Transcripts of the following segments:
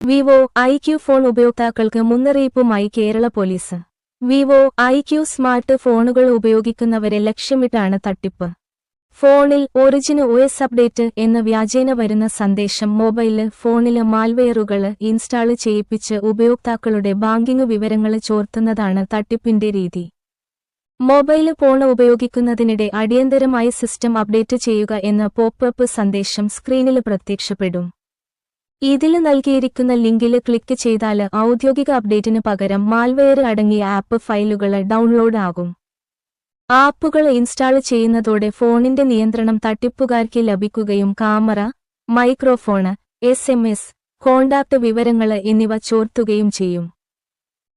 Vivo IQ phone ഉപയോക്താക്കൾക്ക് മുന്നറിയിപ്പുമായി കേരള പോലീസ്. വിവോ ഐക്യു സ്മാർട്ട് ഫോണുകൾ ഉപയോഗിക്കുന്നവരെ ലക്ഷ്യമിട്ടാണ് തട്ടിപ്പ്. ഫോണിൽ ഒറിജിന് OS അപ്ഡേറ്റ് എന്ന വ്യാജേന വരുന്ന സന്ദേശം മൊബൈല് ഫോണില് മാൽവെയറുകള് ഇൻസ്റ്റാള് ചെയ്യിപ്പിച്ച് ഉപയോക്താക്കളുടെ ബാങ്കിംഗ് വിവരങ്ങള് ചോർത്തുന്നതാണ് തട്ടിപ്പിന്റെ രീതി. മൊബൈല് ഫോൺ ഉപയോഗിക്കുന്നതിനിടെ അടിയന്തരമായി സിസ്റ്റം അപ്ഡേറ്റ് ചെയ്യുക എന്ന പോപ്പ് സന്ദേശം സ്ക്രീനില് പ്രത്യക്ഷപ്പെടും. ഇതില് നൽകിയിരിക്കുന്ന ലിങ്കില് ക്ലിക്ക് ചെയ്താല് ഔദ്യോഗിക അപ്ഡേറ്റിന് പകരം മാൽവെയർ അടങ്ങിയ ആപ്പ് ഫയലുകള് ഡൗൺലോഡ് ആകും. ആപ്പുകൾ ഇൻസ്റ്റാള് ചെയ്യുന്നതോടെ ഫോണിന്റെ നിയന്ത്രണം തട്ടിപ്പുകാർക്ക് ലഭിക്കുകയും ക്യാമറ, മൈക്രോഫോണ്, SMS, കോണ്ടാക്ട് വിവരങ്ങള് എന്നിവ ചോർത്തുകയും ചെയ്യും.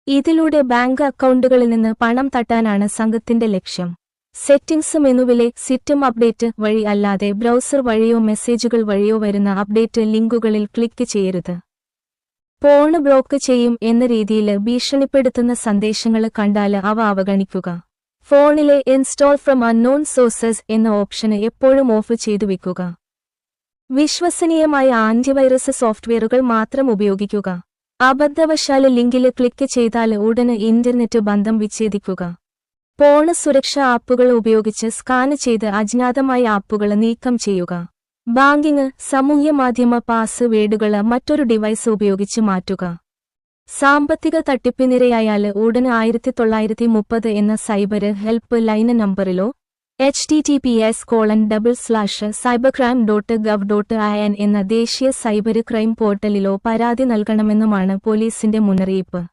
ഇതിലൂടെ ബാങ്ക് അക്കൗണ്ടുകളിൽ നിന്ന് പണം തട്ടാനാണ് സംഘത്തിന്റെ ലക്ഷ്യം. സെറ്റിംഗ്സ് മെനുവിലെ സിസ്റ്റം അപ്ഡേറ്റ് വഴി അല്ലാതെ ബ്രൗസർ വഴിയോ മെസ്സേജുകൾ വഴിയോ വരുന്ന അപ്ഡേറ്റ് ലിങ്കുകളിൽ ക്ലിക്ക് ചെയ്യരുത്. ഫോൺ ബ്ലോക്ക് ചെയ്യും എന്ന രീതിയില് ഭീഷണിപ്പെടുത്തുന്ന സന്ദേശങ്ങള് കണ്ടാല് അവ അവഗണിക്കുക. ഫോണിലെ ഇൻസ്റ്റാൾ ഫ്രം അൺനോൺ സോഴ്സസ് എന്ന ഓപ്ഷന് എപ്പോഴും ഓഫ് ചെയ്തു വെക്കുക. വിശ്വസനീയമായ ആന്റിവൈറസ് സോഫ്റ്റ്വെയറുകൾ മാത്രം ഉപയോഗിക്കുക. അബദ്ധവശാല് ലിങ്കില് ക്ലിക്ക് ചെയ്താല് ഉടന് ഇന്റർനെറ്റ് ബന്ധം വിച്ഛേദിക്കുക. ഫോൺ സുരക്ഷാ ആപ്പുകൾ ഉപയോഗിച്ച് സ്കാൻ ചെയ്ത് അജ്ഞാതമായ ആപ്പുകൾ നീക്കം ചെയ്യുക. ബാങ്കിംഗ്, സാമൂഹ്യമാധ്യമ പാസ് വേഡുകൾ മറ്റൊരു ഡിവൈസ് ഉപയോഗിച്ച് മാറ്റുക. സാമ്പത്തിക തട്ടിപ്പിനിരയായാല് ഉടന് 1930 എന്ന സൈബർ ഹെൽപ്പ് ലൈൻ നമ്പറിലോ https://cybercrime.gov.in എന്ന ദേശീയ സൈബർ ക്രൈം പോർട്ടലിലോ പരാതി നൽകണമെന്നുമാണ് പോലീസിന്റെ മുന്നറിയിപ്പ്.